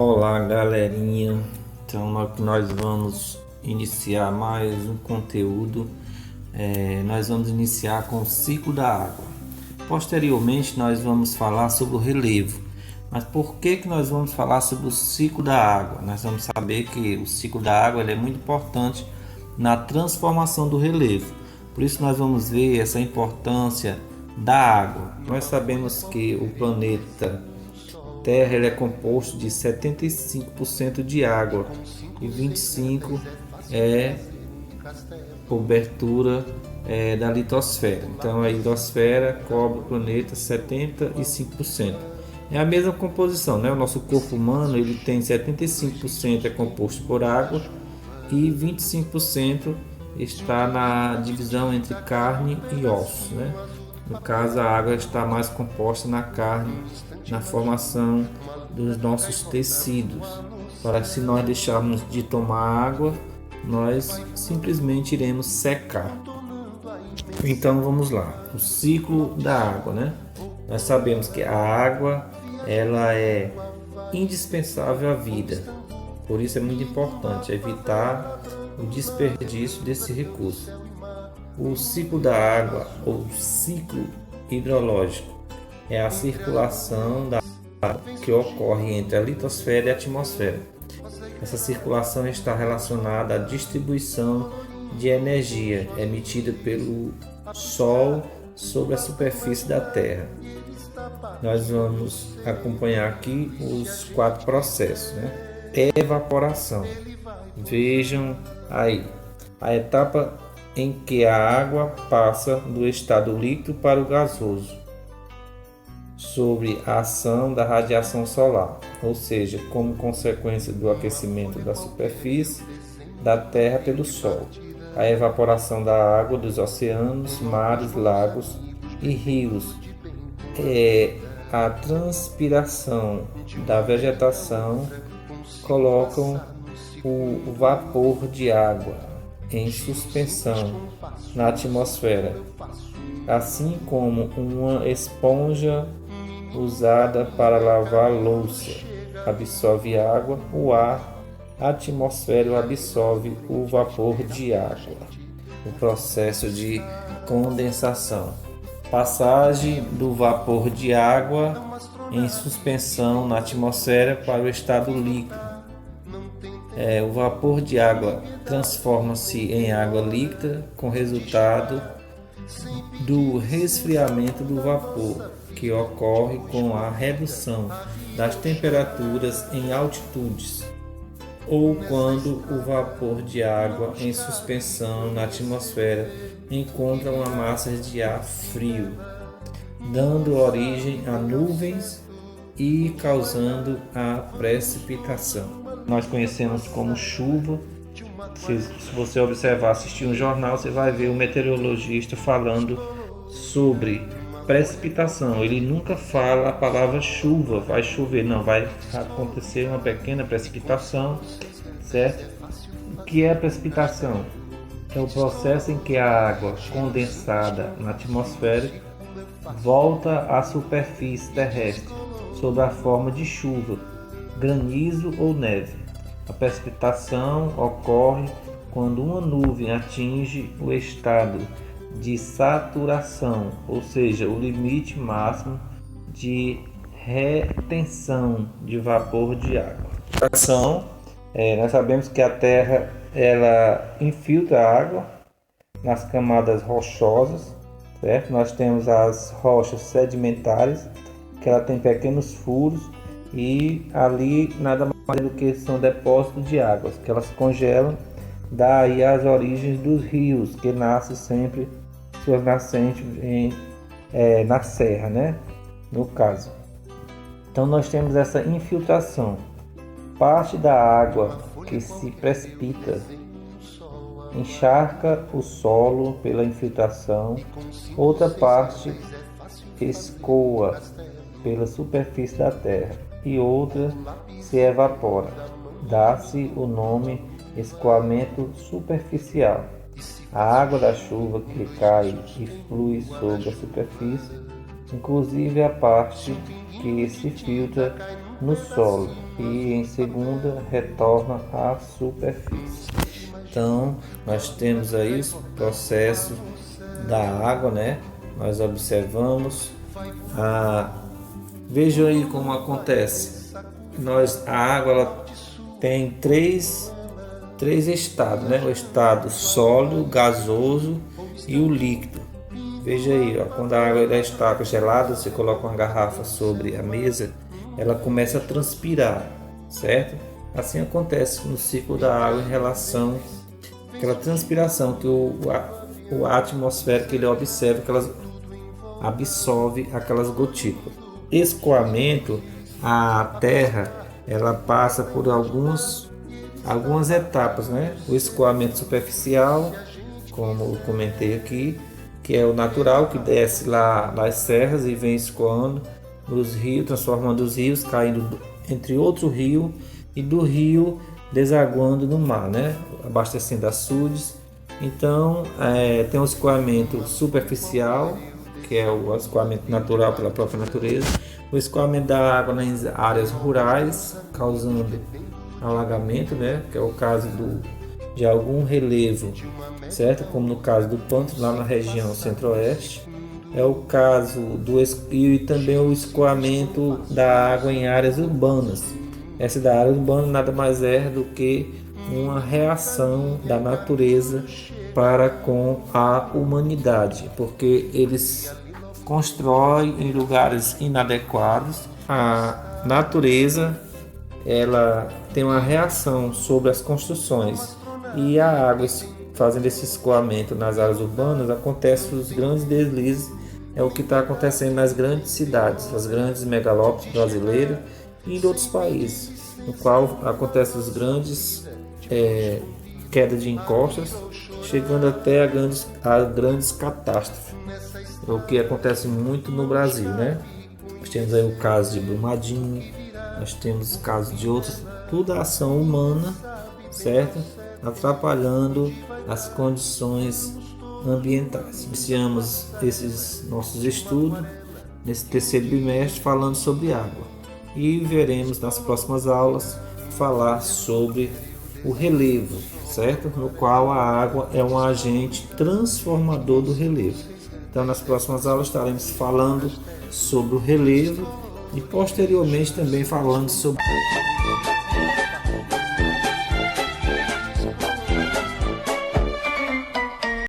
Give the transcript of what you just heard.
Olá, galerinha. Então, nós vamos iniciar mais um conteúdo. Nós vamos iniciar com o ciclo da água. Posteriormente, nós vamos falar sobre o relevo. Mas por que nós vamos falar sobre o ciclo da água? Nós vamos saber que o ciclo da água ele é muito importante na transformação do relevo. Por isso, nós vamos ver essa importância da água. Nós sabemos que o planeta Terra ele é composto de 75% de água e 25% é cobertura da litosfera. Então a litosfera cobre o planeta 75%. É a mesma composição, né? O nosso corpo humano ele tem 75% é composto por água e 25% está na divisão entre carne e ossos, né? No caso, a água está mais composta na carne, na formação dos nossos tecidos. Para se nós deixarmos de tomar água, nós simplesmente iremos secar. Então vamos lá, o ciclo da água, né? Nós sabemos que a água ela é indispensável à vida. Por isso é muito importante evitar o desperdício desse recurso. O ciclo da água, ou ciclo hidrológico, é a circulação da água que ocorre entre a litosfera e a atmosfera. Essa circulação está relacionada à distribuição de energia emitida pelo Sol sobre a superfície da Terra. Nós vamos acompanhar aqui os 4 processos, né? Evaporação. Vejam aí a etapa em que a água passa do estado líquido para o gasoso, sobre a ação da radiação solar, ou seja, como consequência do aquecimento da superfície da Terra pelo Sol. A evaporação da água dos oceanos, mares, lagos e rios. A transpiração da vegetação colocam o vapor de água em suspensão na atmosfera, assim como uma esponja usada para lavar louça absorve água, o ar atmosférico absorve o vapor de água. O processo de condensação, passagem do vapor de água em suspensão na atmosfera para o estado líquido. O vapor de água transforma-se em água líquida com resultado do resfriamento do vapor, que ocorre com a redução das temperaturas em altitudes, ou quando o vapor de água em suspensão na atmosfera encontra uma massa de ar frio, dando origem a nuvens e causando a precipitação. Nós conhecemos como chuva. Se você observar, assistir um jornal, você vai ver o meteorologista falando sobre precipitação. Ele nunca fala a palavra chuva, vai chover, não, vai acontecer uma pequena precipitação, certo? O que é a precipitação? É o processo em que a água condensada na atmosfera volta à superfície terrestre sob a forma de chuva, granizo ou neve. A precipitação ocorre quando uma nuvem atinge o estado de saturação, ou seja, o limite máximo de retenção de vapor de água. Nós sabemos que a Terra ela infiltra a água nas camadas rochosas, certo? Nós temos as rochas sedimentares, que ela tem pequenos furos e ali nada mais do que são depósitos de águas que elas congelam, daí as origens dos rios que nascem sempre suas nascentes na serra, né? No caso, então nós temos essa infiltração, parte da água que se precipita encharca o solo pela infiltração, outra parte escoa pela superfície da terra e outra se evapora. Dá-se o nome escoamento superficial. A água da chuva que cai e flui sobre a superfície inclusive a parte que se filtra no solo e em segunda retorna à superfície. Então, nós temos aí os processos da água, né? Nós observamos vejam aí como acontece. A água ela tem três estados, né? O estado sólido, gasoso e o líquido. Veja aí, ó, quando a água está gelada, você coloca uma garrafa sobre a mesa, ela começa a transpirar, certo? Assim acontece no ciclo da água em relação àquela transpiração que o atmosférico ele observa que elas absorve aquelas gotículas. Escoamento, a terra ela passa por algumas etapas, né? O escoamento superficial, como eu comentei aqui, que é o natural, que desce lá nas serras e vem escoando nos rios, transformando os rios, caindo entre outro rio e do rio desaguando no mar, né? Abastecendo açudes. Então, tem o escoamento superficial, que é o escoamento natural pela própria natureza, o escoamento da água nas áreas rurais, causando alagamento, né? Que é o caso de algum relevo, certo? Como no caso do pântano lá na região centro-oeste. É o caso e também o escoamento da água em áreas urbanas. Essa da área urbana nada mais é do que uma reação da natureza para com a humanidade, porque eles constroem em lugares inadequados. A natureza ela tem uma reação sobre as construções e a água fazendo esse escoamento nas áreas urbanas acontece os grandes deslizes, é o que está acontecendo nas grandes cidades, as grandes megalópolis brasileiras e em outros países, no qual acontecem os grandes quedas de encostas, chegando até a grandes catástrofes. É o que acontece muito no Brasil, né? Nós temos aí o caso de Brumadinho, nós temos casos de outros, tudo a ação humana, certo? Atrapalhando as condições ambientais. Iniciamos esses nossos estudos nesse terceiro bimestre falando sobre água e veremos nas próximas aulas falar sobre o relevo, certo? No qual a água é um agente transformador do relevo. Então, nas próximas aulas estaremos falando sobre o relevo e posteriormente também falando sobre